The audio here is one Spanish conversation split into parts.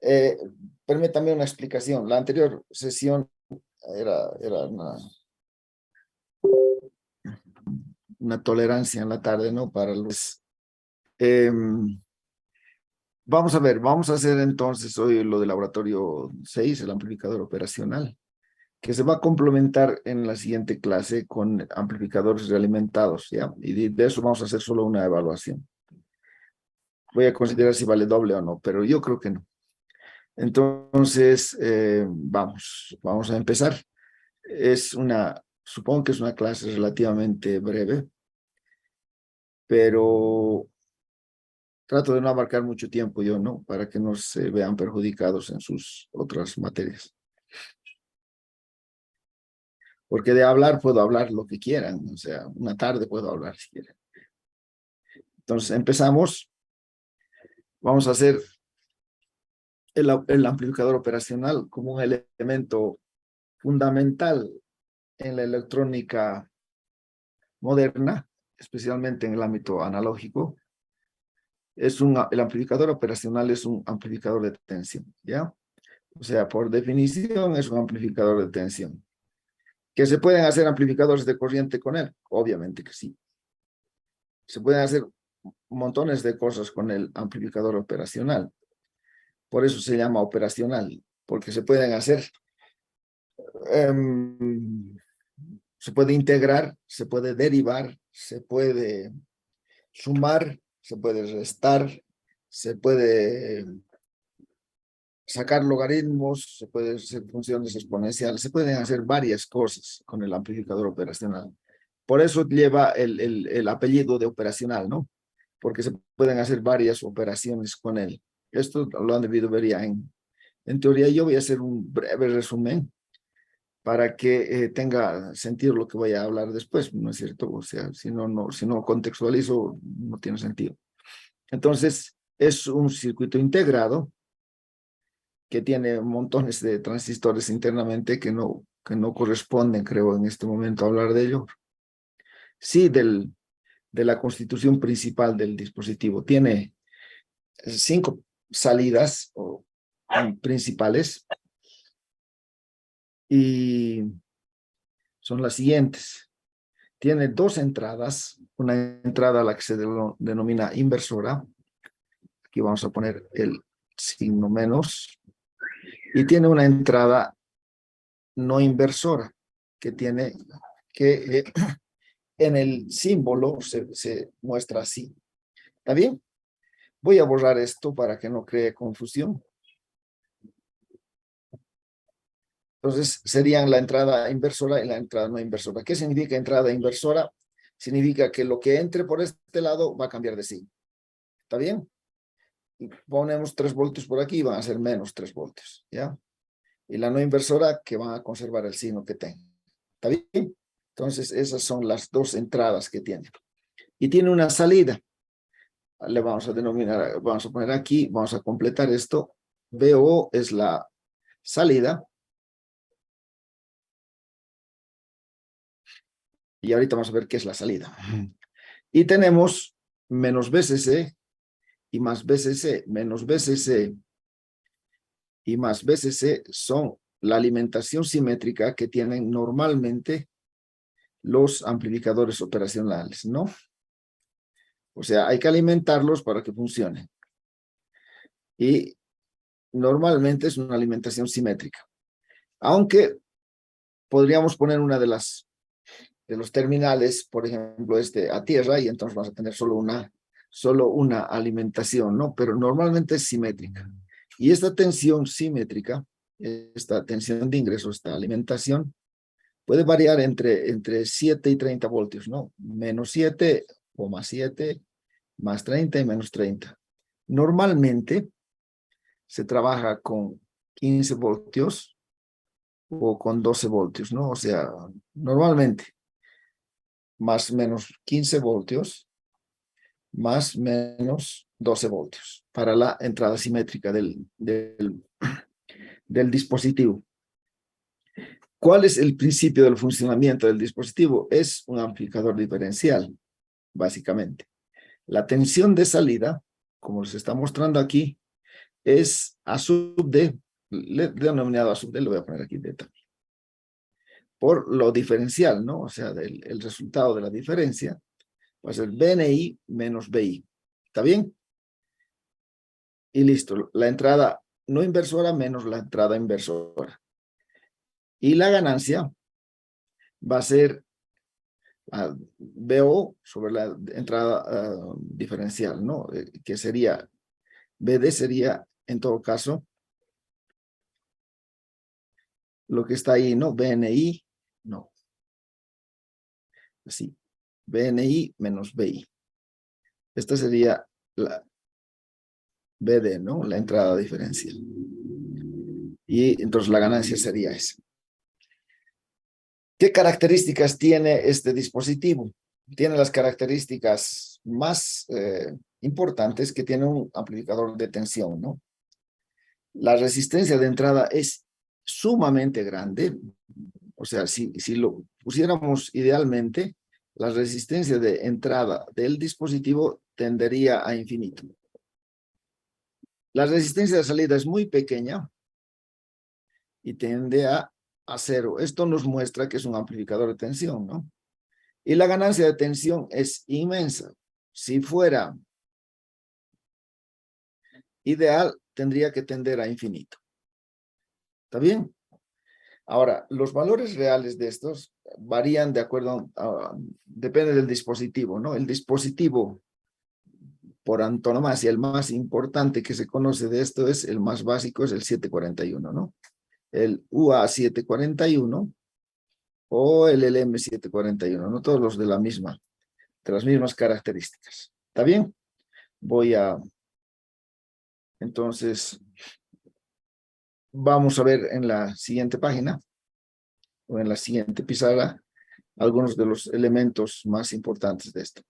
Eh, Permítame una explicación. La anterior sesión era una tolerancia en la tarde, ¿no? Para los... vamos a ver, vamos a hacer entonces hoy lo del laboratorio 6, el amplificador operacional, que se va a complementar en la siguiente clase con amplificadores realimentados, ¿ya? Y de eso vamos a hacer solo una evaluación. Voy a considerar si vale doble o no, pero yo creo que no. Entonces, vamos a empezar. Supongo que es una clase relativamente breve, pero trato de no abarcar mucho tiempo yo, ¿no? Para que no se vean perjudicados en sus otras materias. Porque de hablar puedo hablar lo que quieran, o sea, una tarde puedo hablar si quieren. Entonces, empezamos. Vamos a hacer el amplificador operacional como un elemento fundamental en la electrónica moderna, especialmente en el ámbito analógico. El amplificador operacional es un amplificador de tensión, ¿ya? O sea, por definición es un amplificador de tensión. ¿Que se pueden hacer amplificadores de corriente con él? Obviamente que sí. Se pueden hacer montones de cosas con el amplificador operacional. Por eso se llama operacional, porque se pueden hacer, se puede integrar, se puede derivar, se puede sumar, se puede restar, se puede sacar logaritmos, se pueden hacer funciones exponenciales, se pueden hacer varias cosas con el amplificador operacional. Por eso lleva el apellido de operacional, ¿no? Porque se pueden hacer varias operaciones con él. Esto lo han debido ver ya en teoría. Yo voy a hacer un breve resumen para que tenga sentido lo que voy a hablar después, ¿no es cierto? O sea, si no contextualizo, no tiene sentido. Entonces, es un circuito integrado que tiene montones de transistores internamente que no corresponden, creo, en este momento a hablar de ello. Sí, de la constitución principal del dispositivo. Tiene 5 salidas principales y son las siguientes. Tiene 2 entradas, una entrada a la que se denomina inversora. Aquí vamos a poner el signo menos. Y tiene una entrada no inversora, que tiene que en el símbolo se muestra así. ¿Está bien? Voy a borrar esto para que no cree confusión. Entonces, serían la entrada inversora y la entrada no inversora. ¿Qué significa entrada inversora? Significa que lo que entre por este lado va a cambiar de signo. ¿Está bien? Y ponemos 3 voltios por aquí y van a ser menos 3 voltios, ¿ya? Y la no inversora que van a conservar el signo que tenga. ¿Está bien? Entonces, esas son las 2 entradas que tiene. Y tiene una salida. Le vamos a denominar, vamos a poner aquí, vamos a completar esto. VO es la salida. Y ahorita vamos a ver qué es la salida. Y tenemos menos BCC y más BCC. Menos BCC y más BCC son la alimentación simétrica que tienen normalmente los amplificadores operacionales, ¿no? O sea, hay que alimentarlos para que funcionen. Y normalmente es una alimentación simétrica. Aunque podríamos poner una de los terminales, por ejemplo, a tierra, y entonces vamos a tener solo una alimentación, ¿no? Pero normalmente es simétrica. Y esta tensión simétrica, esta tensión de ingreso, esta alimentación, puede variar entre 7 y 30 voltios, ¿no? Menos 7 o más 7, más 30 y menos 30. Normalmente se trabaja con 15 voltios o con 12 voltios, ¿no? O sea, normalmente más o menos 15 voltios, más o menos 12 voltios para la entrada simétrica del dispositivo. ¿Cuál es el principio del funcionamiento del dispositivo? Es un amplificador diferencial, básicamente. La tensión de salida, como se está mostrando aquí, es A sub D, denominado A sub D, lo voy a poner aquí D también, por lo diferencial, ¿no? O sea, el resultado de la diferencia va a ser BNI menos BI. ¿Está bien? Y listo, la entrada no inversora menos la entrada inversora. Y la ganancia va a ser BO sobre la entrada diferencial, ¿no? Que sería, BD sería, en todo caso, lo que está ahí, ¿no? BNI, no. Así, BNI menos BI. Esta sería la BD, ¿no? La entrada diferencial. Y entonces la ganancia sería esa. ¿Qué características tiene este dispositivo? Tiene las características más importantes que tiene un amplificador de tensión, ¿no? La resistencia de entrada es sumamente grande. O sea, si lo pusiéramos idealmente, la resistencia de entrada del dispositivo tendería a infinito. La resistencia de salida es muy pequeña y tiende a cero. Esto nos muestra que es un amplificador de tensión, ¿no? Y la ganancia de tensión es inmensa. Si fuera ideal, tendría que tender a infinito. ¿Está bien? Ahora, los valores reales de estos varían de acuerdo depende del dispositivo, ¿no? El dispositivo por antonomasia, el más importante que se conoce de esto es el más básico, es el 741, ¿no? El UA741 o el LM741, no todos los de las mismas características. ¿Está bien? Entonces, vamos a ver en la siguiente página o en la siguiente pizarra algunos de los elementos más importantes de esto.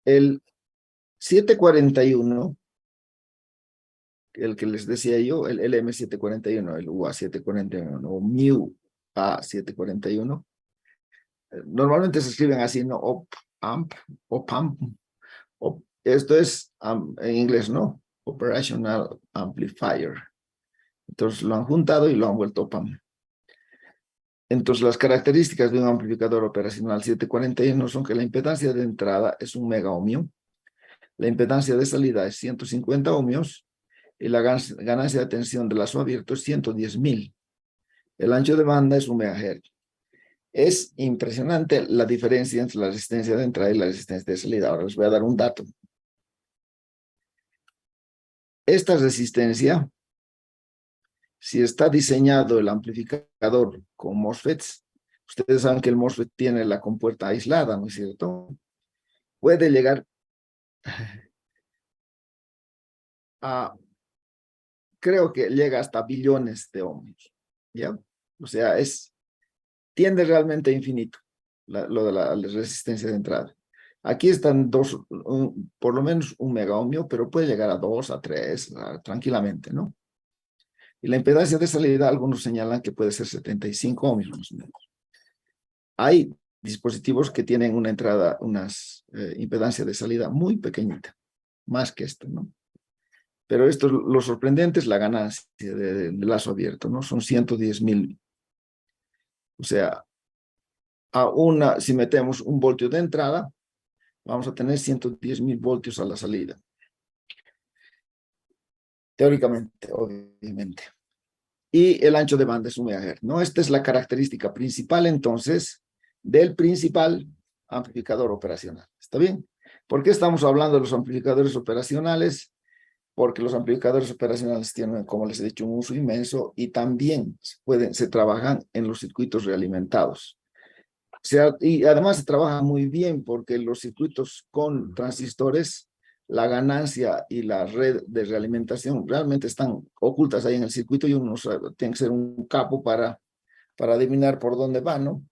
El 741, el que les decía yo, el LM741, el UA741 o MIU A741, normalmente se escriben así, ¿no? AMP, esto es en inglés, ¿no? Operational Amplifier. Entonces lo han juntado y lo han vuelto OPAM. Entonces las características de un amplificador operacional 741 son que la impedancia de entrada es 1 megaohmio, la impedancia de salida es 150 ohmios y la ganancia de tensión de lazo abierto es 110.000. El ancho de banda es 1 megahertz. Es impresionante la diferencia entre la resistencia de entrada y la resistencia de salida. Ahora les voy a dar un dato. Esta resistencia, si está diseñado el amplificador con MOSFETs, ustedes saben que el MOSFET tiene la compuerta aislada, ¿no es cierto? Puede llegar a, creo que llega hasta billones de ohmios, ¿ya? O sea, tiende realmente a infinito lo de la resistencia de entrada. Aquí están por lo menos 1 megaohmio, pero puede llegar a 2, a 3, tranquilamente, ¿no? Y la impedancia de salida, algunos señalan que puede ser 75 ohmios más o menos. Hay dispositivos que tienen una entrada, impedancia de salida muy pequeñita, más que esto, ¿no? Pero esto, lo sorprendente es la ganancia de lazo abierto, ¿no? Son 110.000. O sea, si metemos 1 voltio de entrada, vamos a tener 110.000 voltios a la salida. Teóricamente, obviamente. Y el ancho de banda es 1 MHz, ¿no? Esta es la característica principal, entonces, del principal amplificador operacional. ¿Está bien? ¿Por qué estamos hablando de los amplificadores operacionales? Porque los amplificadores operacionales tienen, como les he dicho, un uso inmenso y también se trabajan en los circuitos realimentados. Y además se trabaja muy bien porque los circuitos con transistores, la ganancia y la red de realimentación realmente están ocultas ahí en el circuito y uno tiene que ser un capo para adivinar por dónde va, ¿no?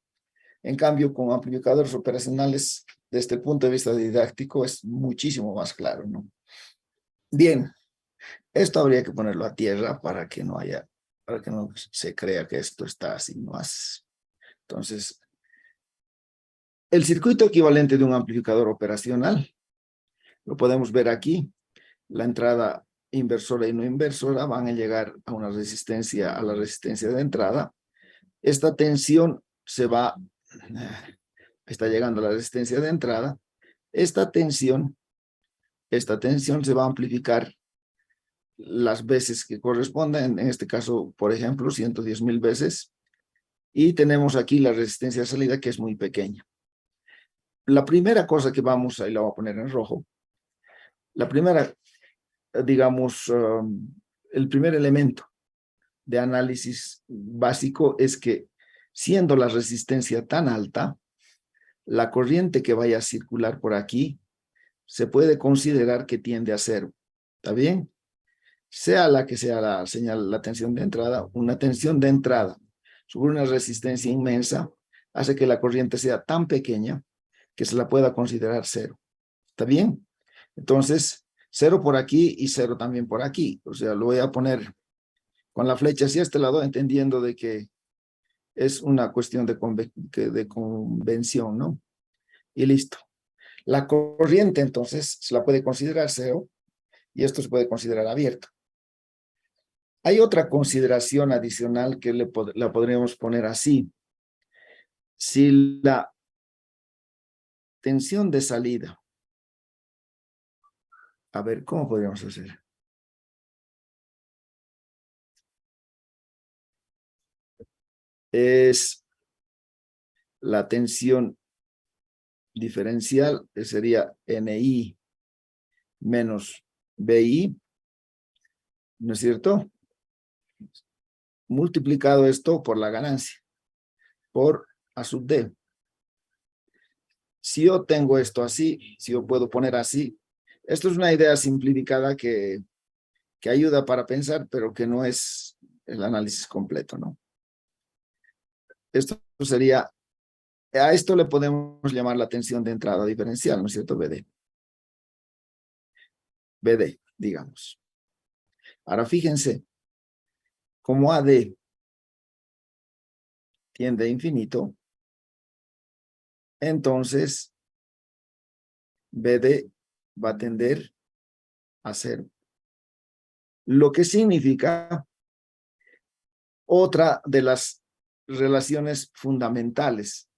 En cambio, con amplificadores operacionales, desde el punto de vista didáctico, es muchísimo más claro, ¿no? Bien, esto habría que ponerlo a tierra para que no se crea que esto está así, no es. Entonces, el circuito equivalente de un amplificador operacional, lo podemos ver aquí, la entrada inversora y no inversora van a llegar a una resistencia, a la resistencia de entrada. Esta tensión está llegando a la resistencia de entrada. Esta tensión se va a amplificar las veces que correspondan, en este caso, por ejemplo, 110,000 veces. Y tenemos aquí la resistencia de salida, que es muy pequeña. La primera cosa que vamos, ahí la voy a poner en rojo, la primera, digamos, el primer elemento de análisis básico es que, siendo la resistencia tan alta, la corriente que vaya a circular por aquí se puede considerar que tiende a cero. ¿Está bien? Sea la que sea la señal, la tensión de entrada, una tensión de entrada sobre una resistencia inmensa hace que la corriente sea tan pequeña que se la pueda considerar cero. ¿Está bien? Entonces, cero por aquí y cero también por aquí. O sea, lo voy a poner con la flecha hacia este lado, entendiendo de que es una cuestión de convención, ¿no? Y listo. La corriente, entonces, se la puede considerar cero y esto se puede considerar abierto. Hay otra consideración adicional que la podríamos poner así. Si la tensión de salida, a ver, ¿cómo podríamos hacer? Es la tensión diferencial, que sería NI menos BI, ¿no es cierto? Multiplicado esto por la ganancia, por A sub D. Si yo tengo esto así, si yo puedo poner así, esto es una idea simplificada que ayuda para pensar, pero que no es el análisis completo, ¿no? Esto sería, a esto le podemos llamar la tensión de entrada diferencial, ¿no es cierto? BD. BD, digamos. Ahora fíjense, como AD tiende a infinito, entonces BD va a tender a cero. Lo que significa otra de las relaciones fundamentales.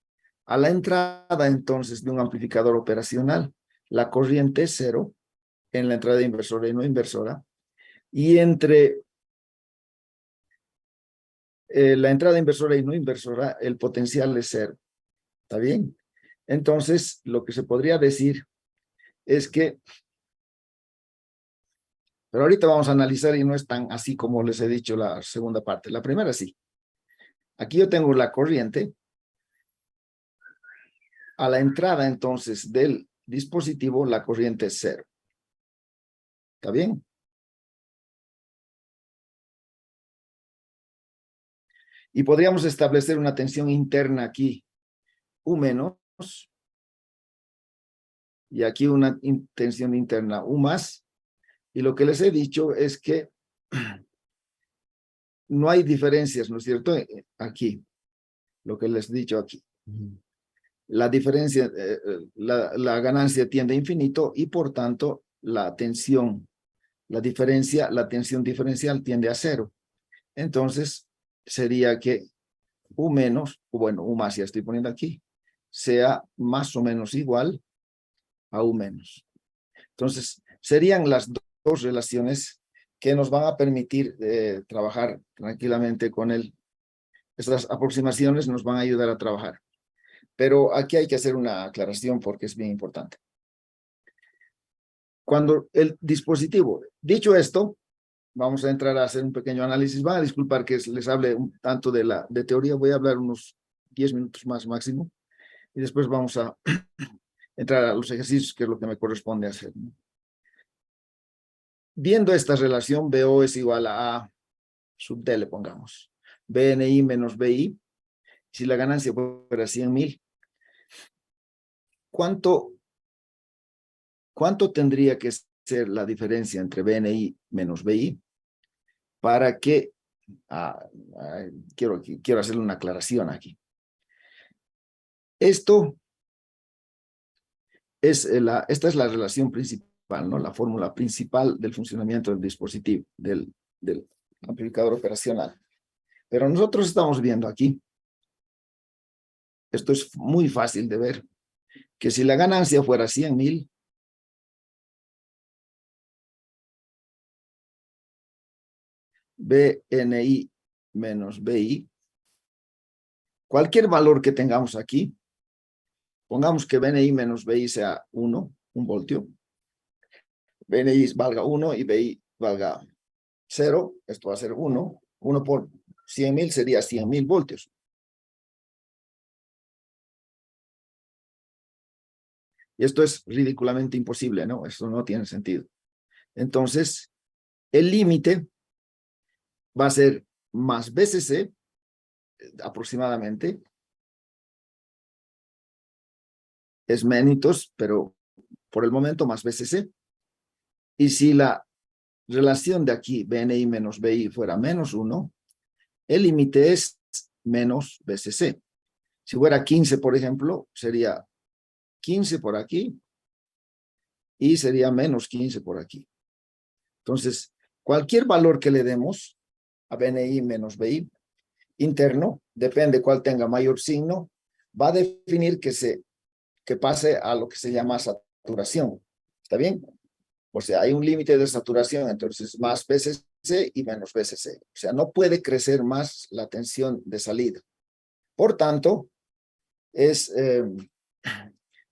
A la entrada, entonces, de un amplificador operacional, la corriente es cero en la entrada inversora y no inversora, y entre la entrada inversora y no inversora, el potencial es cero. ¿Está bien? Entonces, lo que se podría decir es que, pero ahorita vamos a analizar y no es tan así como les he dicho la segunda parte. La primera sí. Aquí yo tengo la corriente. A la entrada, entonces, del dispositivo, la corriente es cero. ¿Está bien? Y podríamos establecer una tensión interna aquí, U menos, y aquí una tensión interna, U más. Y lo que les he dicho es que no hay diferencias, ¿no es cierto? Aquí, lo que les he dicho aquí. La diferencia, la ganancia tiende a infinito y por tanto la tensión, la tensión diferencial tiende a cero. Entonces sería que U menos, o bueno, U más ya estoy poniendo aquí, sea más o menos igual a U menos. Entonces serían las dos relaciones que nos van a permitir trabajar tranquilamente con él. Estas aproximaciones nos van a ayudar a trabajar. Pero aquí hay que hacer una aclaración porque es bien importante. Cuando el dispositivo, dicho esto, vamos a entrar a hacer un pequeño análisis. Van a disculpar que les hable un tanto de teoría. Voy a hablar unos 10 minutos más máximo. Y después vamos a entrar a los ejercicios, que es lo que me corresponde hacer, ¿no? Viendo esta relación, BO es igual a A sub D, le pongamos. BNI menos BI. Si la ganancia fuera 100,000, ¿cuánto tendría que ser la diferencia entre BNI menos BI para que, quiero hacerle una aclaración aquí. Esta es la relación principal ¿no? La fórmula principal del funcionamiento del dispositivo, del amplificador operacional. Pero nosotros estamos viendo aquí, esto es muy fácil de ver, que si la ganancia fuera 100,000, BNI menos BI, cualquier valor que tengamos aquí, pongamos que BNI menos BI sea 1 voltio, BNI valga 1 y BI valga 0, esto va a ser 1 por 100,000 sería 100,000 voltios. Y esto es ridículamente imposible, ¿no? Esto no tiene sentido. Entonces, el límite va a ser más BCC, aproximadamente. Es menitos, pero por el momento más BCC. Y si la relación de aquí, BNI menos BI, fuera menos 1, el límite es menos BCC. Si fuera 15, por ejemplo, sería 15 por aquí y sería menos 15 por aquí. Entonces, cualquier valor que le demos a BNI menos BI interno, depende cuál tenga mayor signo, va a definir que pase a lo que se llama saturación. ¿Está bien? O sea, hay un límite de saturación, entonces más BCC y menos BCC. O sea, no puede crecer más la tensión de salida. Por tanto,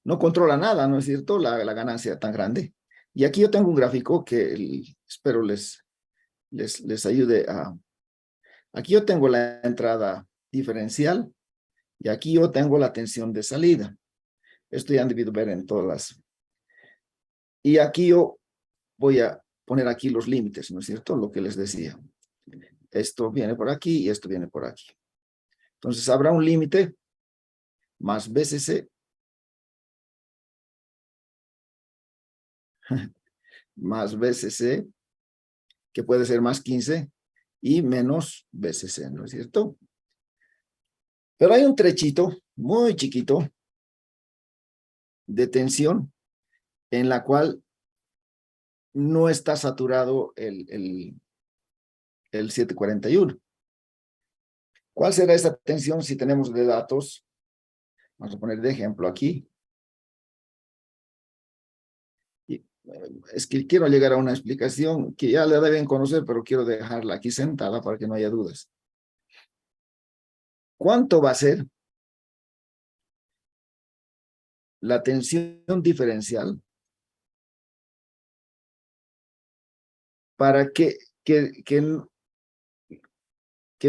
no controla nada, ¿no es cierto? La ganancia tan grande. Y aquí yo tengo un gráfico que espero les ayude a... Aquí yo tengo la entrada diferencial y aquí yo tengo la tensión de salida. Esto ya han debido ver en todas las... Y aquí yo voy a poner aquí los límites, ¿no es cierto? Lo que les decía. Esto viene por aquí y esto viene por aquí. Entonces habrá un límite más BCC más BCC, que puede ser más 15, y menos BCC, ¿no es cierto? Pero hay un trechito muy chiquito de tensión en la cual no está saturado el 741. ¿Cuál será esa tensión si tenemos de datos? Vamos a poner de ejemplo aquí. Es que quiero llegar a una explicación que ya la deben conocer, pero quiero dejarla aquí sentada para que no haya dudas. ¿Cuánto va a ser la tensión diferencial para que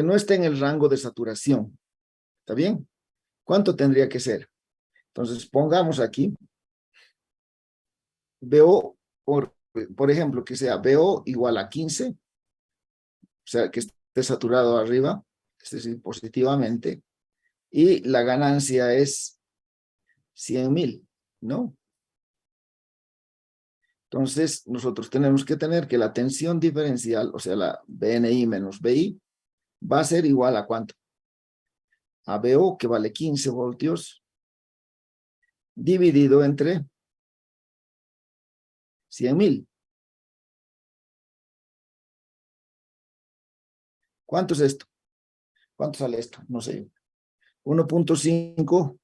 no esté en el rango de saturación? ¿Está bien? ¿Cuánto tendría que ser? Entonces, pongamos aquí, BO, por ejemplo, que sea BO igual a 15, o sea, que esté saturado arriba, es decir, positivamente, y la ganancia es 100,000, ¿no? Entonces, nosotros tenemos que tener que la tensión diferencial, o sea, la BNI menos BI, va a ser igual a ¿cuánto? A BO, que vale 15 voltios, dividido entre 100,000. ¿Cuánto es esto? ¿Cuánto sale esto? No sé. 1.5.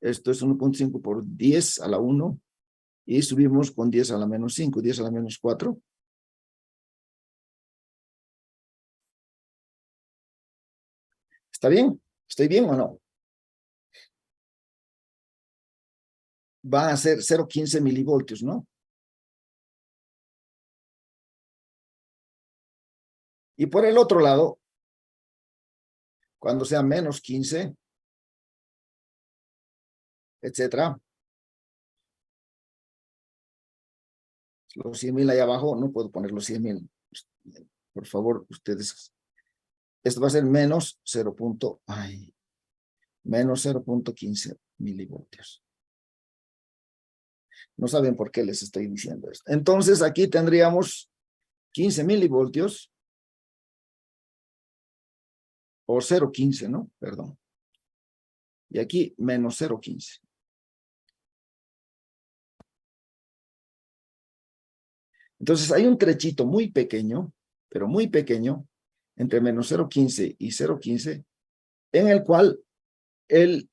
Esto es 1.5 por 10 a la 1. Y subimos con 10 a la menos 5, 10 a la menos 4. ¿Está bien? ¿Estoy bien o no? Va a ser 0.15 milivoltios, ¿no? Y por el otro lado, cuando sea menos 15, etcétera, los 100,000 ahí abajo, no puedo poner los 100,000. Por favor, ustedes. Esto va a ser menos 0.15 milivoltios. No saben por qué les estoy diciendo esto. Entonces, aquí tendríamos 15 milivoltios, o 0.15, ¿no? Perdón. Y aquí menos 0.15. Entonces hay un trechito muy pequeño, pero muy pequeño, entre menos 0,15 y 0,15, en el cual el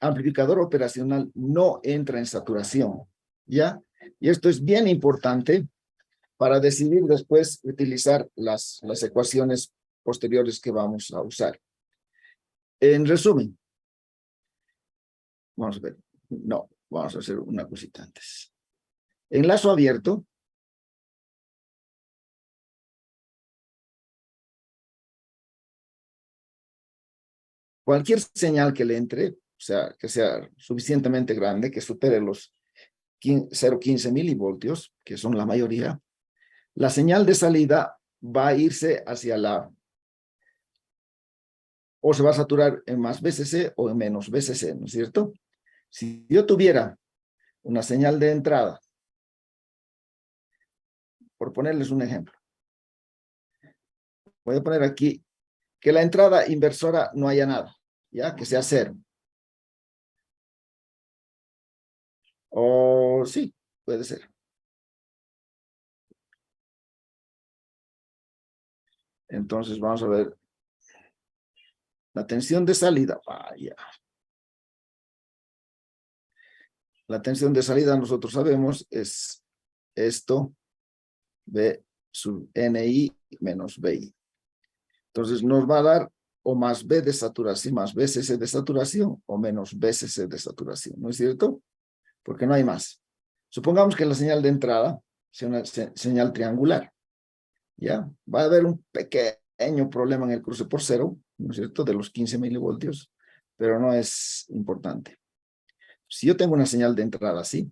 amplificador operacional no entra en saturación, ¿ya? Y esto es bien importante para decidir después utilizar las ecuaciones posteriores que vamos a usar. En resumen, vamos a ver, no, vamos a hacer una cosita antes. En lazo abierto, cualquier señal que le entre, o sea, que sea suficientemente grande, que supere los 0,15 milivoltios, que son la mayoría, la señal de salida va a irse hacia o se va a saturar en más BCC o en menos BCC, ¿no es cierto? Si yo tuviera una señal de entrada, por ponerles un ejemplo, voy a poner aquí que la entrada inversora no haya nada, ya que sea cero. O sí, puede ser. Entonces vamos a ver la tensión de salida. Vaya. La tensión de salida nosotros sabemos es esto, B sub NI menos BI. Entonces nos va a dar o más B de saturación, más BCC de saturación o menos BCC de saturación, ¿no es cierto? Porque no hay más. Supongamos que la señal de entrada sea una señal triangular, ¿ya? Va a haber un pequeño problema en el cruce por cero, ¿no es cierto? De los 15 milivoltios, pero no es importante. Si yo tengo una señal de entrada así,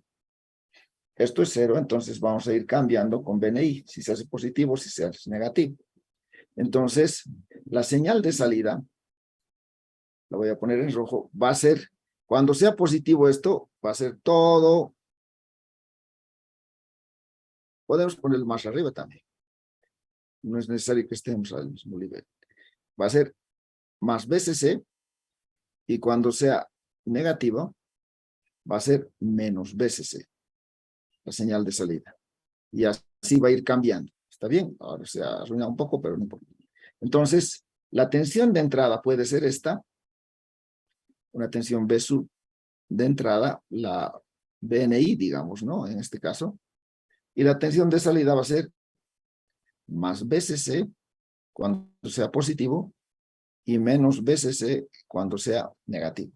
esto es cero, entonces vamos a ir cambiando con BNI, si se hace positivo, si se hace negativo. Entonces, la señal de salida, la voy a poner en rojo, va a ser, cuando sea positivo esto, va a ser todo, podemos ponerlo más arriba también, no es necesario que estemos al mismo nivel. Va a ser más BCC, y cuando sea negativo, va a ser menos BCC, la señal de salida. Y así va a ir cambiando. ¿Está bien? Ahora se ha arruinado un poco, pero no importa. Entonces, la tensión de entrada puede ser esta, una tensión B sub de entrada, la BNI, digamos, ¿no? En este caso. Y la tensión de salida va a ser más BCC cuando sea positivo y menos BCC cuando sea negativo.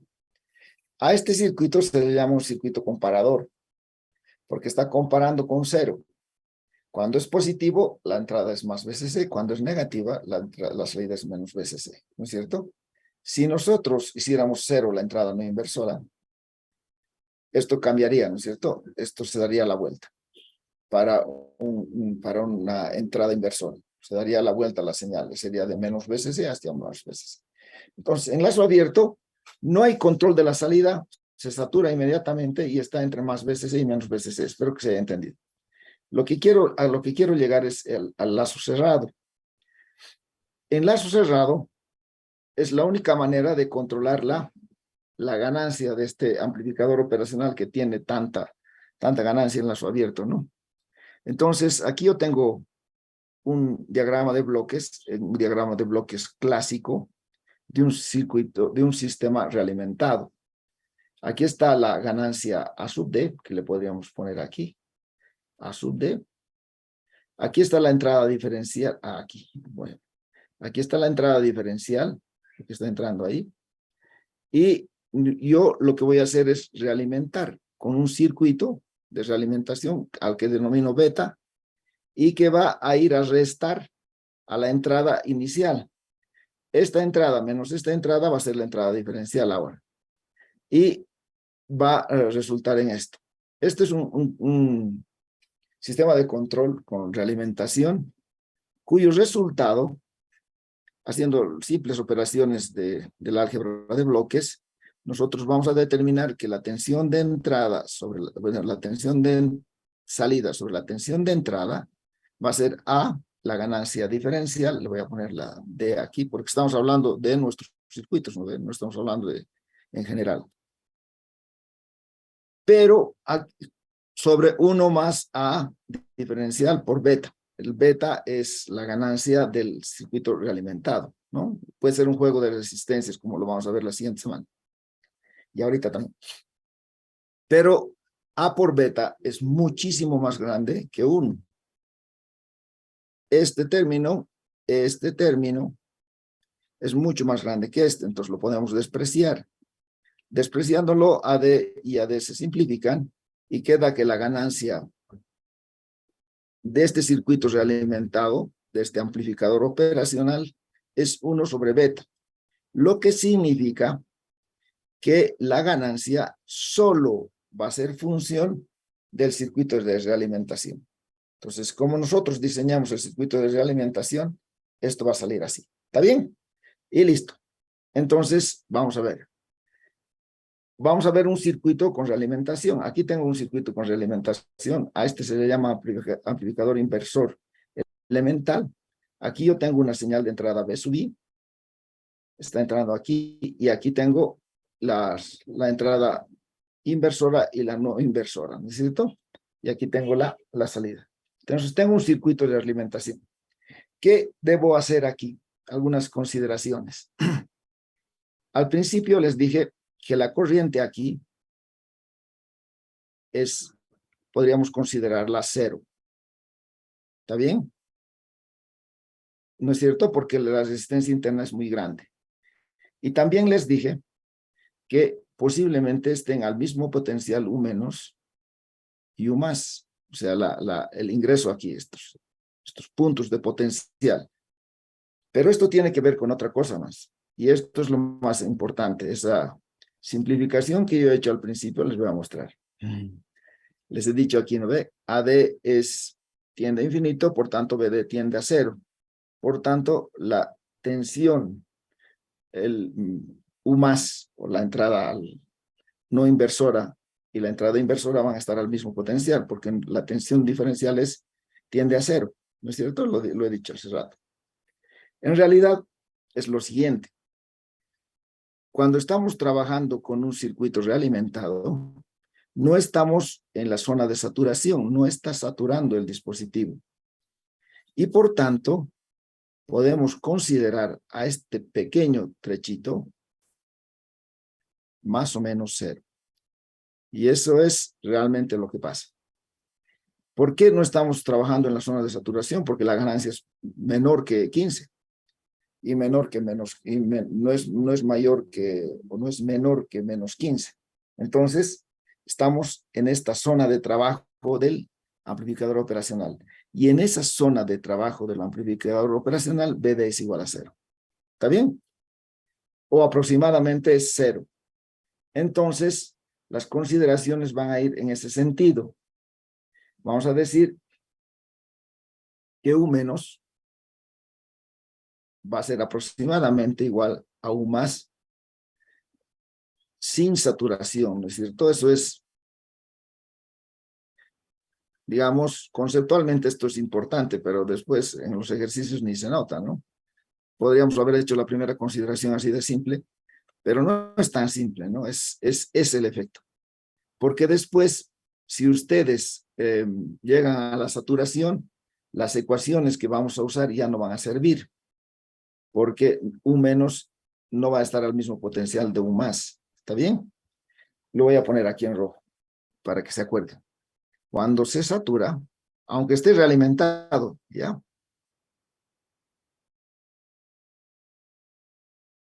A este circuito se le llama un circuito comparador, porque está comparando con cero. Cuando es positivo, la entrada es más BCC. Cuando es negativa, la salida es menos BCC, ¿no es cierto? Si nosotros hiciéramos cero la entrada no inversora, esto cambiaría, ¿no es cierto? Esto se daría la vuelta para una entrada inversora. Se daría la vuelta a la señal, sería de menos BCC hasta más BCC. Entonces, en lazo abierto, no hay control de la salida, se satura inmediatamente y está entre más BCC y menos BCC. Espero que se haya entendido. A lo que quiero llegar es al lazo cerrado. En lazo cerrado es la única manera de controlar la ganancia de este amplificador operacional que tiene tanta ganancia en lazo abierto, ¿no? Entonces, aquí yo tengo un diagrama de bloques clásico de un circuito, de un sistema realimentado. Aquí está la ganancia A sub D, que le podríamos poner aquí, A sub D. Aquí está la entrada diferencial, aquí, bueno, aquí está la entrada diferencial, que está entrando ahí. Y yo lo que voy a hacer es realimentar con un circuito de realimentación al que denomino beta y que va a ir a restar a la entrada inicial. Esta entrada menos esta entrada va a ser la entrada diferencial ahora. Y va a resultar en esto. Este es un sistema de control con realimentación cuyo resultado, haciendo simples operaciones del álgebra de bloques, nosotros vamos a determinar que la tensión de entrada sobre la tensión de salida sobre la tensión de entrada va a ser A, la ganancia diferencial. Le voy a poner la D aquí porque estamos hablando de nuestros circuitos, no estamos hablando en general. Pero sobre 1 más A diferencial por beta. El beta es la ganancia del circuito realimentado, ¿no? Puede ser un juego de resistencias, como lo vamos a ver la siguiente semana. Y ahorita también. Pero A por beta es muchísimo más grande que 1. Este término es mucho más grande que este, entonces lo podemos despreciar. Despreciándolo, AD y AD se simplifican y queda que la ganancia de este circuito realimentado, de este amplificador operacional, es 1 sobre beta, lo que significa que la ganancia solo va a ser función del circuito de realimentación. Entonces, como nosotros diseñamos el circuito de realimentación, esto va a salir así. ¿Está bien? Y listo. Entonces, vamos a ver. Vamos a ver un circuito con realimentación. Aquí tengo un circuito con realimentación. A este se le llama amplificador inversor elemental. Aquí yo tengo una señal de entrada B sub I. Está entrando aquí y aquí tengo la entrada inversora y la no inversora, ¿no es cierto? Y aquí tengo la salida. Entonces tengo un circuito de alimentación. ¿Qué debo hacer aquí? Algunas consideraciones. Al principio les dije que la corriente aquí podríamos considerarla 0. ¿Está bien? ¿No es cierto? Porque la resistencia interna es muy grande. Y también les dije que posiblemente estén al mismo potencial U menos y U más. O sea, el ingreso aquí, estos puntos de potencial. Pero esto tiene que ver con otra cosa más. Y esto es lo más importante, esa simplificación que yo he hecho al principio, les voy a mostrar. Les he dicho aquí, ¿no ve? AD tiende a infinito, por tanto BD tiende a 0. Por tanto, la tensión, el U más, o la entrada no inversora y la entrada inversora van a estar al mismo potencial, porque la tensión diferencial tiende a 0. ¿No es cierto? Lo he dicho hace rato. En realidad, es lo siguiente. Cuando estamos trabajando con un circuito realimentado, no estamos en la zona de saturación, no está saturando el dispositivo. Y por tanto, podemos considerar a este pequeño trechito más o menos 0. Y eso es realmente lo que pasa. ¿Por qué no estamos trabajando en la zona de saturación? Porque la ganancia es menor que 15 y menor que menos, y no es mayor que, o no es menor que menos 15. Entonces, estamos en esta zona de trabajo del amplificador operacional. Y en esa zona de trabajo del amplificador operacional, BD es igual a 0. ¿Está bien? O aproximadamente es 0. Entonces, las consideraciones van a ir en ese sentido. Vamos a decir que U menos va a ser aproximadamente igual a U más sin saturación, ¿no es cierto? Eso es, digamos, conceptualmente esto es importante, pero después en los ejercicios ni se nota, ¿no? Podríamos haber hecho la primera consideración así de simple, pero no es tan simple, ¿no? Es el efecto. Porque después, si ustedes llegan a la saturación, las ecuaciones que vamos a usar ya no van a servir, porque U menos no va a estar al mismo potencial de U más. ¿Está bien? Lo voy a poner aquí en rojo, para que se acuerden. Cuando se satura, aunque esté realimentado, ¿ya?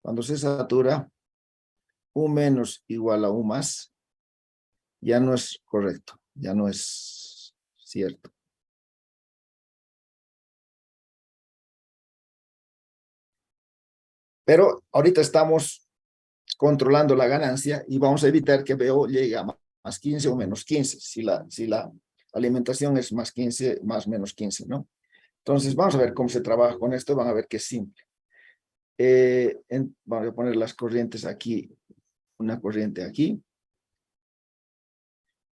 Cuando se satura, U menos igual a U más, ya no es correcto, ya no es cierto. Pero ahorita estamos controlando la ganancia y vamos a evitar que BO llegue a más 15 o menos 15, si la alimentación es más 15, más menos 15, ¿no? Entonces, vamos a ver cómo se trabaja con esto, van a ver que es simple. Vamos a poner las corrientes aquí, una corriente aquí.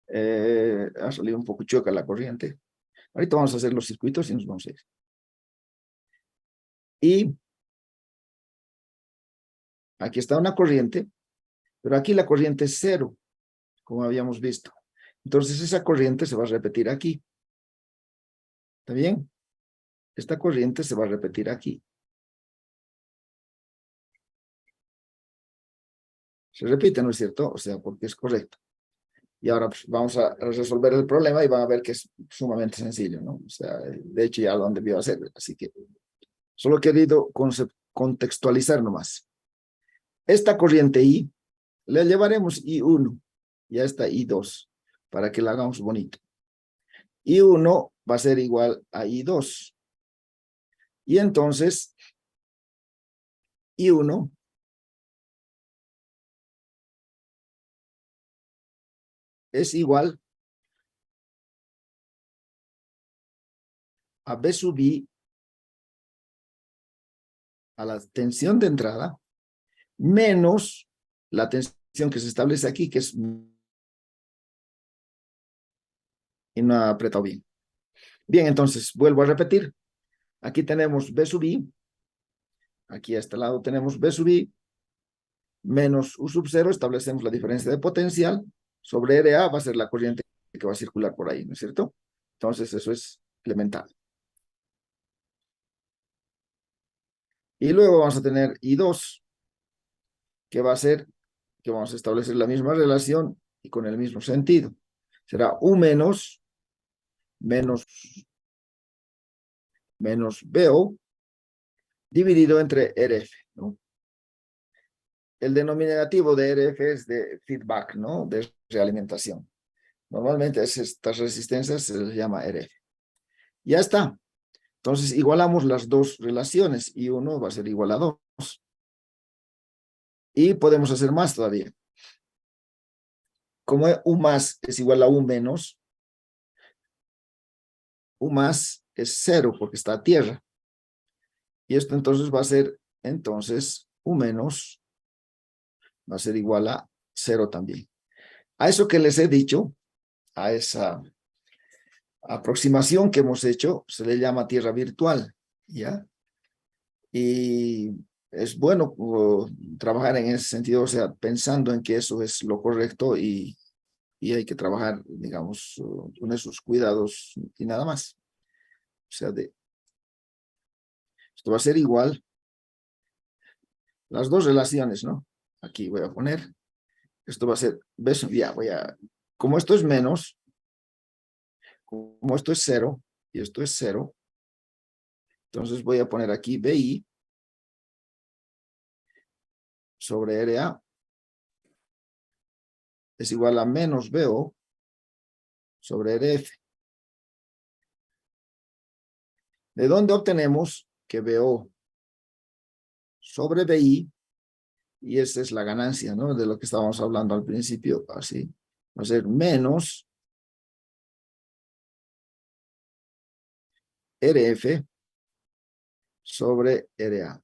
Ha salido un poco choca la corriente. Ahorita vamos a hacer los circuitos y nos vamos a ir. Y aquí está una corriente, pero aquí la corriente es 0, como habíamos visto. Entonces esa corriente se va a repetir aquí. ¿Está bien? Esta corriente se va a repetir aquí. Se repite, ¿no es cierto? O sea, porque es correcto. Y ahora pues, vamos a resolver el problema y van a ver que es sumamente sencillo, ¿no? O sea, de hecho ya lo han debido hacer. Así que solo he querido contextualizar nomás. Esta corriente I, le llevaremos I1 y a esta I2 para que la hagamos bonito. I1 va a ser igual a I2. Y entonces, I1 es igual a B sub I a la tensión de entrada menos la tensión que se establece aquí, que es... Y no ha apretado bien. Bien, entonces, vuelvo a repetir. Aquí tenemos B sub I. Aquí a este lado tenemos B sub I menos U sub 0. Establecemos la diferencia de potencial. Sobre RA va a ser la corriente que va a circular por ahí, ¿no es cierto? Entonces, eso es elemental. Y luego vamos a tener I2, que va a ser, que vamos a establecer la misma relación y con el mismo sentido. Será U menos BO dividido entre RF, ¿no? El denominativo de RF es de feedback, ¿no? De realimentación. Normalmente estas resistencias se les llama RF. Ya está. Entonces igualamos las dos relaciones y uno va a ser igual a 2. Y podemos hacer más todavía. Como U más es igual a U menos, U más es 0 porque está a tierra. Y esto entonces va a ser, entonces, U menos va a ser igual a 0 también. A eso que les he dicho, a esa aproximación que hemos hecho, se le llama tierra virtual, ¿ya? Y es bueno trabajar en ese sentido, o sea, pensando en que eso es lo correcto y hay que trabajar, digamos, con esos cuidados y nada más. O sea, esto va a ser igual, las dos relaciones, ¿no? Aquí voy a poner, esto va a ser, ¿ves? Ya como esto es menos, como esto es 0 y esto es 0, entonces voy a poner aquí BI sobre RA es igual a menos BO sobre RF. ¿De dónde obtenemos que BO sobre BI, y esa es la ganancia, ¿no? De lo que estábamos hablando al principio, así, va a ser menos RF sobre RA.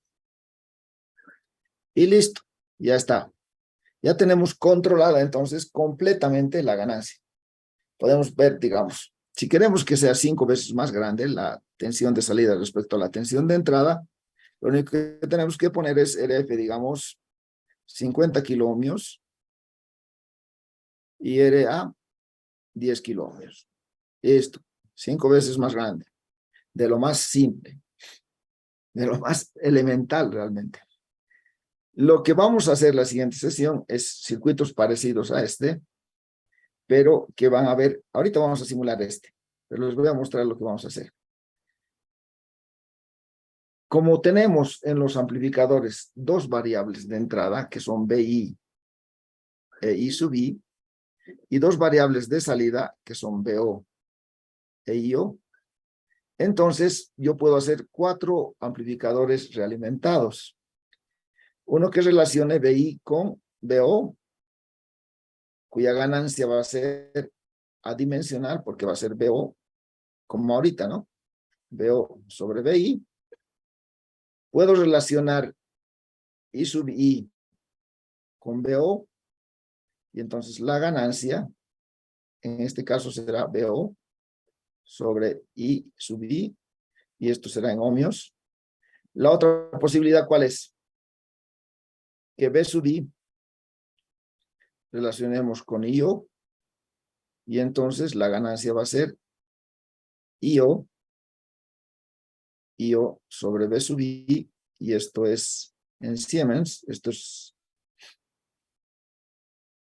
Y listo, ya está. Ya tenemos controlada entonces completamente la ganancia. Podemos ver, digamos, si queremos que sea 5 veces más grande la tensión de salida respecto a la tensión de entrada, lo único que tenemos que poner es RF, digamos, 50 kiloohmios y RA 10 kiloohmios. Esto, 5 veces más grande, de lo más simple, de lo más elemental realmente. Lo que vamos a hacer la siguiente sesión es circuitos parecidos a este, pero que van a ver, ahorita vamos a simular este, pero les voy a mostrar lo que vamos a hacer. Como tenemos en los amplificadores dos variables de entrada, que son BI e I sub I, y dos variables de salida, que son BO e IO, entonces yo puedo hacer 4 amplificadores realimentados. Uno que relacione BI con BO, cuya ganancia va a ser adimensional, porque va a ser BO, como ahorita, ¿no? BO sobre BI. Puedo relacionar I sub I con BO, y entonces la ganancia, en este caso será BO sobre I sub I, y esto será en ohmios. La otra posibilidad, ¿cuál es? Que B sub I relacionemos con IO, Y entonces la ganancia va a ser IO sobre B sub I, y esto es en Siemens, esto es,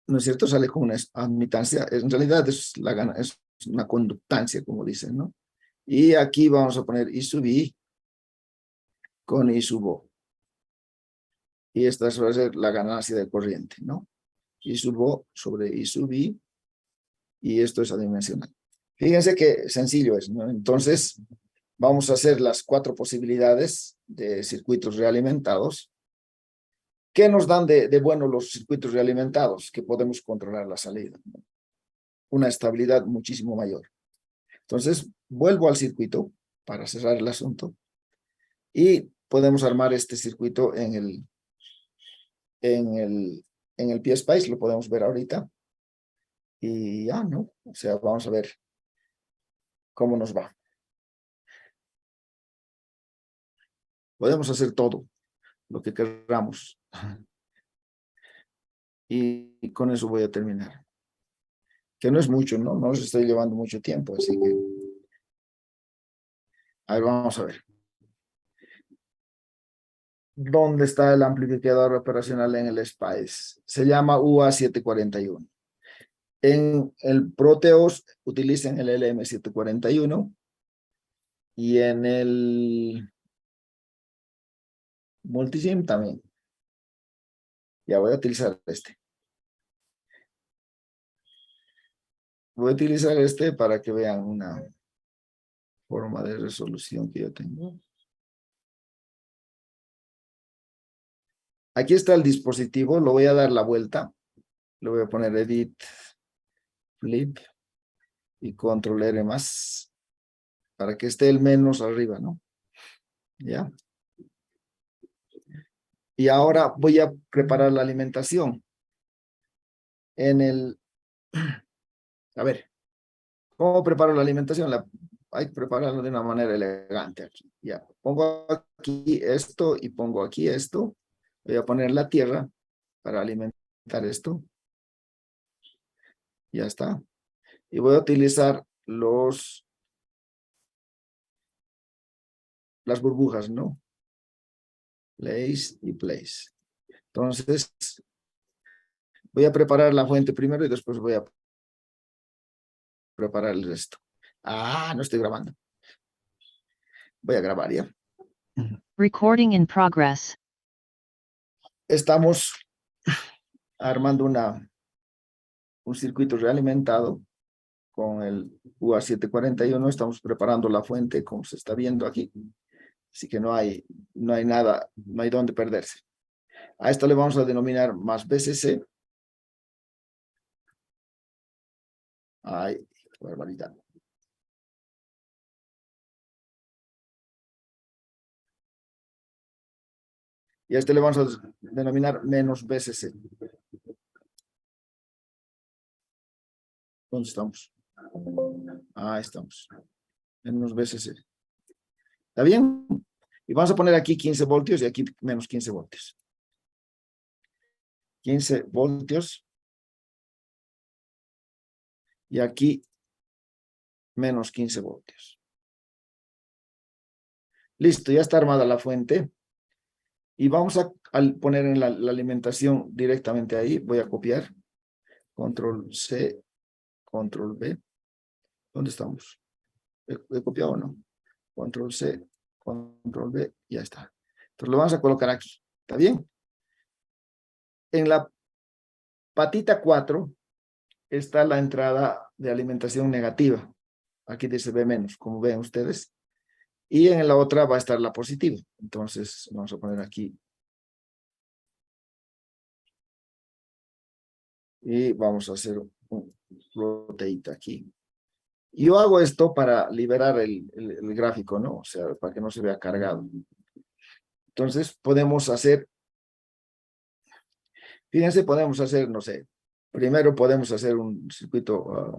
¿no es cierto? Sale con una admitancia, en realidad es una conductancia, como dicen, ¿no? Y aquí vamos a poner I sub I con I sub O. Y esta va a ser la ganancia de corriente, ¿no? I sub O sobre I sub I, y esto es adimensional. Fíjense qué sencillo es, ¿no? Entonces, vamos a hacer las 4 posibilidades de circuitos realimentados. ¿Qué nos dan de bueno los circuitos realimentados? Que podemos controlar la salida. Una estabilidad muchísimo mayor. Entonces, vuelvo al circuito para cerrar el asunto. Y podemos armar este circuito en el PSpice, lo podemos ver ahorita. Y ya, ¿no? O sea, vamos a ver cómo nos va. Podemos hacer todo lo que queramos. Y con eso voy a terminar. Que no es mucho, ¿no? No os estoy llevando mucho tiempo, así que... A ver, vamos a ver. ¿Dónde está el amplificador operacional en el SPICE? Se llama UA741. En el Proteus utilicen el LM741 y en el Multisim también. Ya voy a utilizar este. Voy a utilizar este para que vean una forma de resolución que yo tengo. Aquí está el dispositivo, lo voy a dar la vuelta. Le voy a poner Edit, Flip y Control R más para que esté el menos arriba, ¿no? ¿Ya? Y ahora voy a preparar la alimentación. A ver, ¿cómo preparo la alimentación? Hay que prepararlo de una manera elegante aquí. Ya, pongo aquí esto y pongo aquí esto. Voy a poner la tierra para alimentar esto. Ya está. Y voy a utilizar las burbujas, ¿no? Place y place. Entonces, voy a preparar la fuente primero y después voy a preparar el resto. Ah, no estoy grabando. Voy a grabar ya. Recording in progress. Estamos armando un circuito realimentado con el UA741. Estamos preparando la fuente, como se está viendo aquí. Así que no hay nada, no hay dónde perderse. A esto le vamos a denominar más BCC. Ay, qué barbaridad. Y a este le vamos a denominar menos BCC. ¿Dónde estamos? Ahí estamos. Menos BCC. ¿Está bien? Y vamos a poner aquí 15 voltios y aquí menos 15 voltios. 15 voltios. Y aquí menos 15 voltios. Listo, ya está armada la fuente. Y vamos a poner en la alimentación directamente ahí. Voy a copiar. Control C, Control V. ¿Dónde estamos? ¿He copiado o no? Control C, Control V, ya está. Entonces lo vamos a colocar aquí. ¿Está bien? En la patita 4 está la entrada de alimentación negativa. Aquí dice B menos, como ven ustedes. Y en la otra va a estar la positiva. Entonces vamos a poner aquí. Y vamos a hacer un rotate aquí. Yo hago esto para liberar el gráfico, ¿no? O sea, para que no se vea cargado. Entonces podemos hacer, fíjense, podemos hacer, no sé, primero podemos hacer un circuito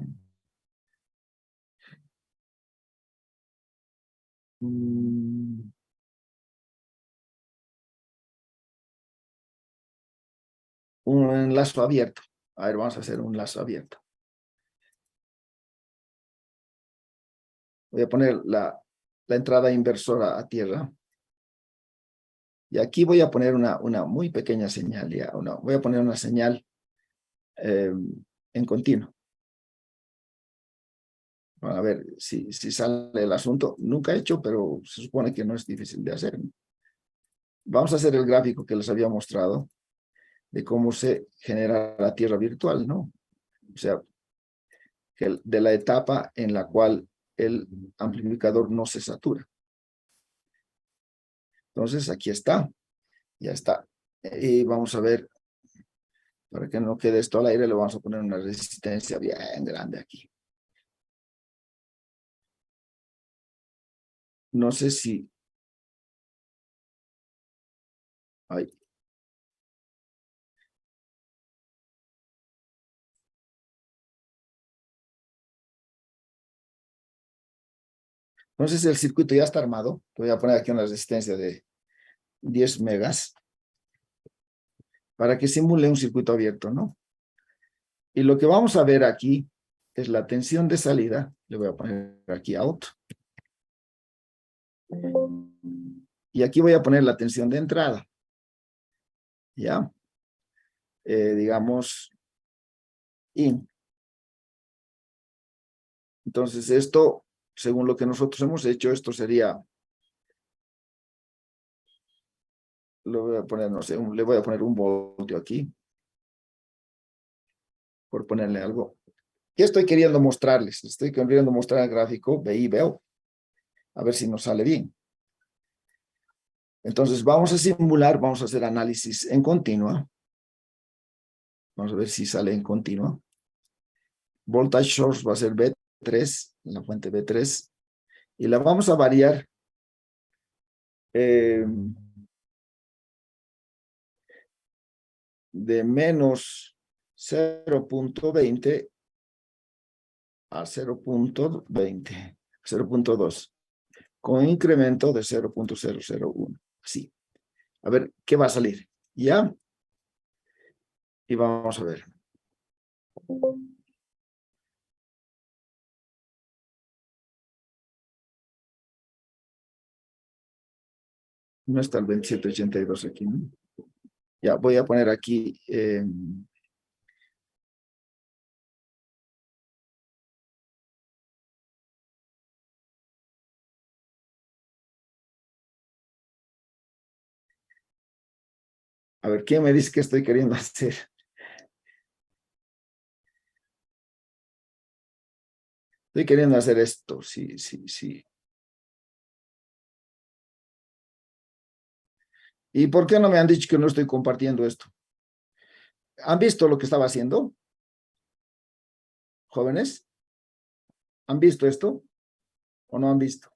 un lazo abierto. A ver, vamos a hacer un lazo abierto. Voy a poner la entrada inversora a tierra. Y aquí voy a poner una muy pequeña señal. Ya, voy a poner una señal en continuo. A ver si sale el asunto. Nunca he hecho, pero se supone que no es difícil de hacer. Vamos a hacer el gráfico que les había mostrado de cómo se genera la tierra virtual, ¿no? O sea, de la etapa en la cual el amplificador no se satura. Entonces, aquí está. Ya está. Y vamos a ver, para que no quede esto al aire, le vamos a poner una resistencia bien grande aquí. No sé si... Ay. No sé si el circuito ya está armado. Voy a poner aquí una resistencia de 10 megas para que simule un circuito abierto, ¿no? Y lo que vamos a ver aquí es la tensión de salida. Le voy a poner aquí out. Y aquí voy a poner la tensión de entrada. ¿Ya? Digamos, in. Entonces esto, según lo que nosotros hemos hecho, esto sería, lo voy a poner, no sé, le voy a poner 1 voltio aquí, por ponerle algo. ¿Qué estoy queriendo mostrarles? Estoy queriendo mostrar el gráfico, ve y veo, a ver si nos sale bien. Entonces vamos a simular, vamos a hacer análisis en continua. Vamos a ver si sale en continua. Voltage source va a ser B3, la fuente B3, y la vamos a variar de menos 0.20 a 0.20, 0.2, con incremento de 0.001. Así. A ver, ¿qué va a salir? ¿Ya? Y vamos a ver. No está el 2782 aquí, ¿no? Ya, voy a poner aquí... a ver, ¿quién me dice qué estoy queriendo hacer? Estoy queriendo hacer esto, sí, sí, sí. ¿Y por qué no me han dicho que no estoy compartiendo esto? ¿Han visto lo que estaba haciendo? ¿Jóvenes? ¿Han visto esto? ¿O no han visto?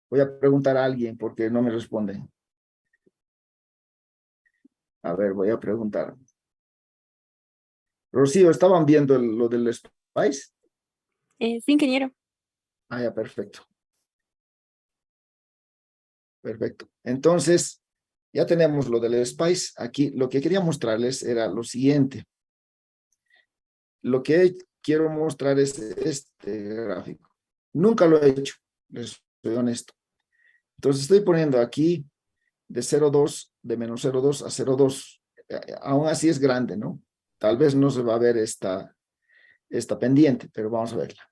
Voy a preguntar a alguien porque no me responden. A ver, voy a preguntar. Rocío, ¿estaban viendo lo del Spice? Sí, ingeniero. Ah, ya, perfecto. Perfecto. Entonces, ya tenemos lo del Spice. Aquí lo que quería mostrarles era lo siguiente. Lo que quiero mostrar es este gráfico. Nunca lo he hecho, les soy honesto. Entonces estoy poniendo aquí de 0,2, de menos 0,2 a 0,2. Aún así es grande, ¿no? Tal vez no se va a ver esta pendiente, pero vamos a verla.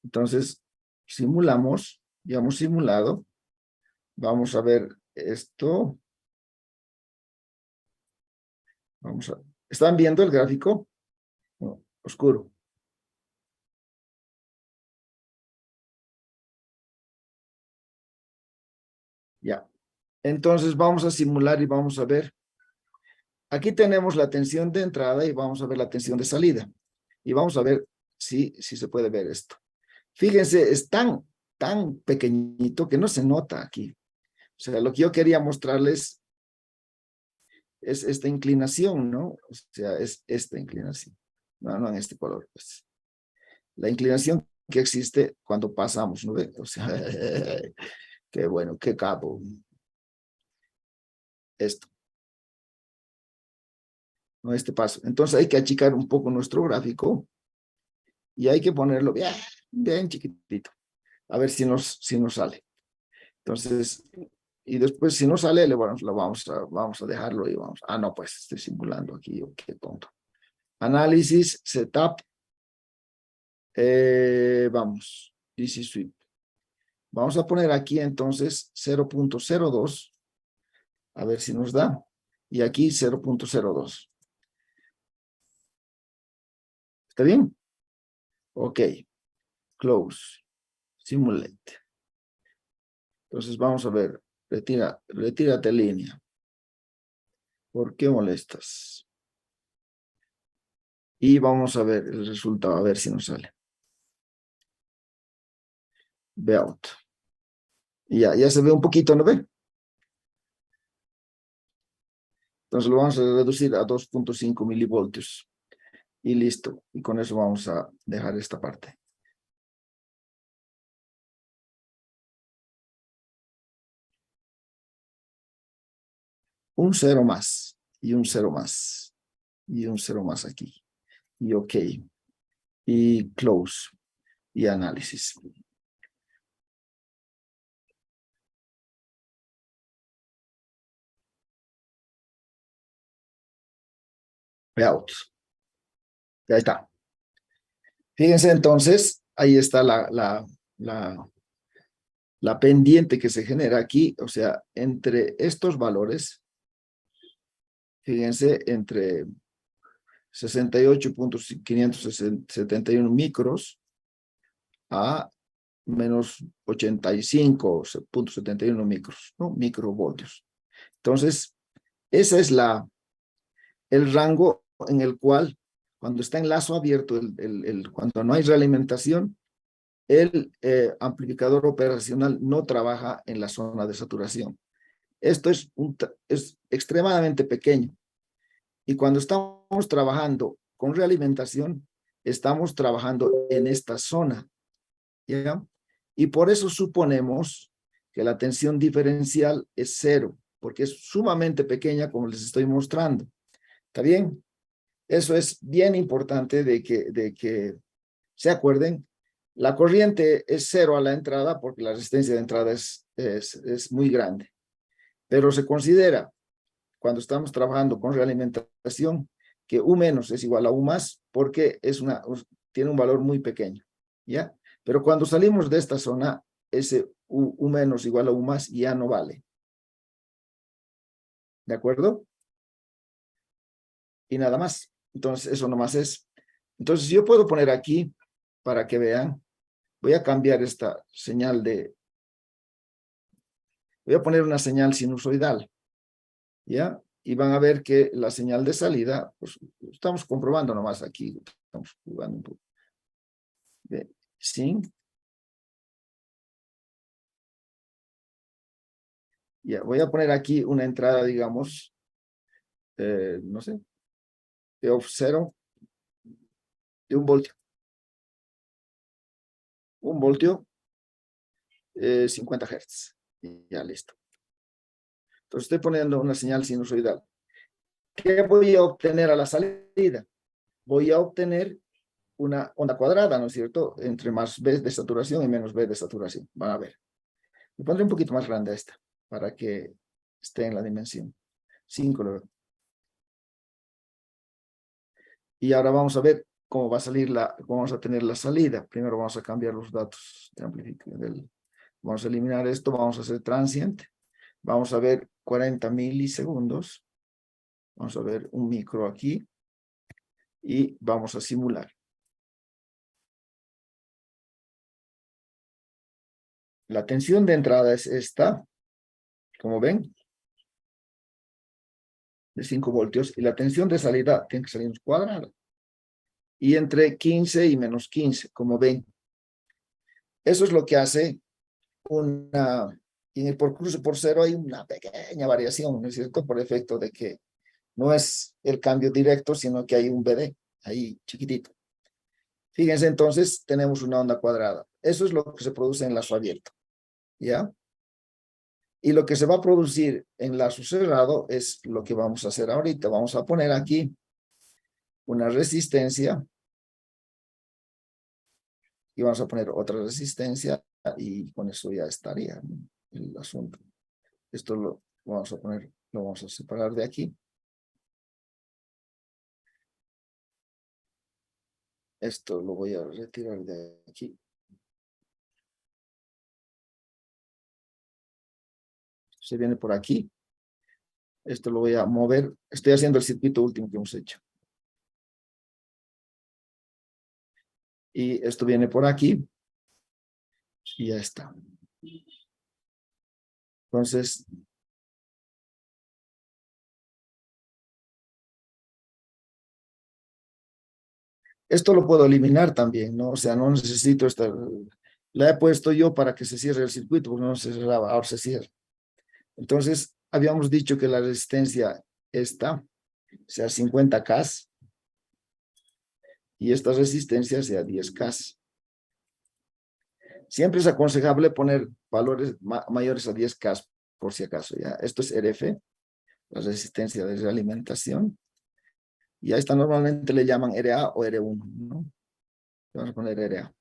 Entonces, simulamos, ya hemos simulado. Vamos a ver esto. Vamos a... ¿Están viendo el gráfico? No, oscuro. Ya. Entonces vamos a simular y vamos a ver. Aquí tenemos la tensión de entrada y vamos a ver la tensión de salida. Y vamos a ver si se puede ver esto. Fíjense, es tan pequeñito que no se nota aquí. O sea, lo que yo quería mostrarles es esta inclinación, ¿no? O sea, es esta inclinación. No en este color, pues. La inclinación que existe cuando pasamos, ¿no ve? O sea, qué bueno, qué capo. Esto. no este paso. Entonces hay que achicar un poco nuestro gráfico y hay que ponerlo bien, bien chiquitito. A ver si nos sale. Entonces, y después si no sale, vamos a dejarlo y vamos. Ah, no, pues estoy simulando aquí, qué tonto. Análisis, setup. Vamos, DC sweep. Vamos a poner aquí entonces 0.02. A ver si nos da. Y aquí 0.02. ¿Está bien? Ok. Close. Simulate. Entonces vamos a ver. Retírate línea. ¿Por qué molestas? Y vamos a ver el resultado, a ver si nos sale. Ve out. Ya se ve un poquito, ¿no ve? Entonces lo vamos a reducir a 2.5 milivoltios. Y listo. Y con eso vamos a dejar esta parte. Un 0 más. Y un 0 más. Y un 0 más aquí. Y OK. Y close. Y análisis. Ve out. Ya está. Fíjense entonces, ahí está la pendiente que se genera aquí, o sea, entre estos valores, fíjense, entre 68.571 micros a menos 85.71 micros, ¿no? Microvoltios. Entonces, ese es el rango en el cual, cuando está en lazo abierto, cuando no hay realimentación, el amplificador operacional no trabaja en la zona de saturación. Esto es extremadamente pequeño. Y cuando estamos trabajando con realimentación, estamos trabajando en esta zona, ¿ya? Y por eso suponemos que la tensión diferencial es 0, porque es sumamente pequeña, como les estoy mostrando. ¿Está bien? Eso es bien importante de que se acuerden. La corriente es 0 a la entrada porque la resistencia de entrada es muy grande. Pero se considera, cuando estamos trabajando con realimentación, que U menos es igual a U más porque tiene un valor muy pequeño, ¿ya? Pero cuando salimos de esta zona, ese U menos igual a U más ya no vale. ¿De acuerdo? Y nada más. Entonces, eso nomás es. Entonces, yo puedo poner aquí, para que vean, voy a cambiar esta señal voy a poner una señal sinusoidal, ¿ya? Y van a ver que la señal de salida, pues estamos comprobando nomás aquí, estamos jugando un poco. Sí. Ya, voy a poner aquí una entrada, digamos, no sé, de off 0, de 1 voltio. 1 voltio, 50 Hz. Y ya listo. Entonces estoy poniendo una señal sinusoidal. ¿Qué voy a obtener a la salida? Voy a obtener una onda cuadrada, ¿no es cierto? Entre más B de saturación y menos B de saturación. Van a ver. Le pondré un poquito más grande a esta, para que esté en la dimensión. 5 luego. Y ahora vamos a ver cómo va a salir cómo vamos a tener la salida. Primero vamos a cambiar los datos de amplificación. Vamos a eliminar esto, vamos a hacer transient. Vamos a ver 40 milisegundos. Vamos a ver un micro aquí. Y vamos a simular. La tensión de entrada es esta, como ven, de 5 voltios. Y la tensión de salida tiene que salir cuadrada. Y entre 15 y menos 15, como ven. Eso es lo que hace por cruce por cero hay una pequeña variación, ¿no es cierto? Por efecto de que no es el cambio directo, sino que hay un BD ahí chiquitito. Fíjense, entonces tenemos una onda cuadrada. Eso es lo que se produce en lazo abierto, ¿ya? Y lo que se va a producir en lazo cerrado es lo que vamos a hacer ahorita. Vamos a poner aquí una resistencia. Y vamos a poner otra resistencia y con eso ya estaría, ¿no?, el asunto. Esto lo vamos a poner, lo vamos a separar de aquí. Esto lo voy a retirar de aquí. Se viene por aquí. Esto lo voy a mover. Estoy haciendo el circuito último que hemos hecho. Y esto viene por aquí. Y ya está. Entonces, esto lo puedo eliminar también, ¿no? O sea, no necesito esta. La he puesto yo para que se cierre el circuito, porque no se cerraba, ahora se cierra. Entonces, habíamos dicho que la resistencia esta sea 50K y esta resistencia sea 10K. Siempre es aconsejable poner valores mayores a 10K por si acaso, ¿ya? Esto es RF, la resistencia de realimentación. Y a esta normalmente le llaman RA o R1, ¿no? Vamos a poner RA.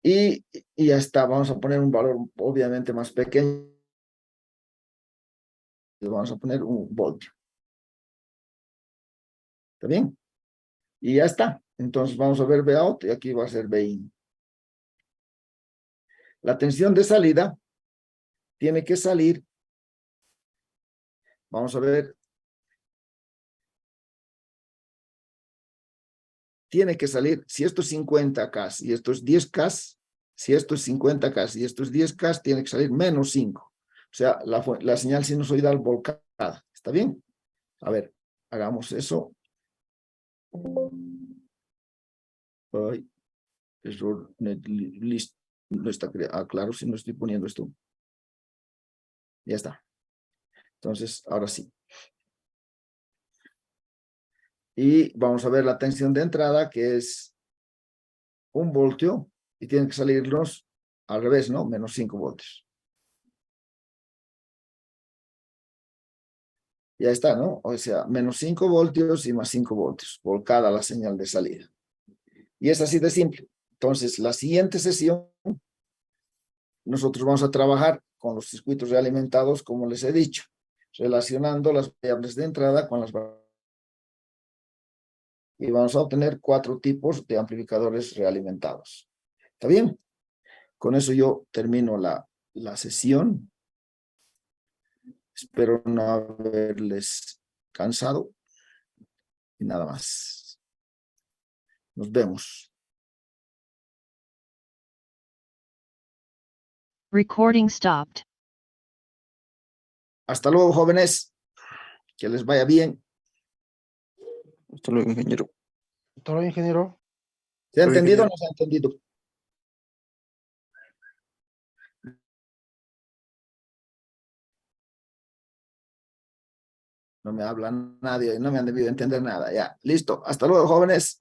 Y ya está, vamos a poner un valor obviamente más pequeño. Vamos a poner un voltio. ¿Está bien? Y ya está. Entonces vamos a ver Vout y aquí va a ser VIN. La tensión de salida tiene que salir. Vamos a ver. Tiene que salir, si esto es 50K y esto es 10K, si esto es 50K y esto es 10K, tiene que salir menos 5. O sea, la señal sinusoidal volcada. ¿Está bien? A ver, hagamos eso. Ay, error, list, no está claro si no estoy poniendo esto. Ya está. Entonces, ahora sí. Y vamos a ver la tensión de entrada, que es 1 voltio, y tienen que salirnos al revés, ¿no? Menos 5 voltios. Ya está, ¿no? O sea, menos 5 voltios y más 5 voltios, volcada la señal de salida. Y es así de simple. Entonces, la siguiente sesión, nosotros vamos a trabajar con los circuitos realimentados, como les he dicho, relacionando las variables de entrada con las variables. Y vamos a obtener 4 tipos de amplificadores realimentados. ¿Está bien? Con eso yo termino la sesión. Espero no haberles cansado. Y nada más. Nos vemos. Recording stopped. Hasta luego, jóvenes. Que les vaya bien. Hasta luego, ingeniero. Hasta luego, ingeniero. ¿Se ha Hasta luego, entendido o ingeniero. no se ha entendido? No me habla nadie, no me han debido entender nada. Ya, listo. Hasta luego, jóvenes.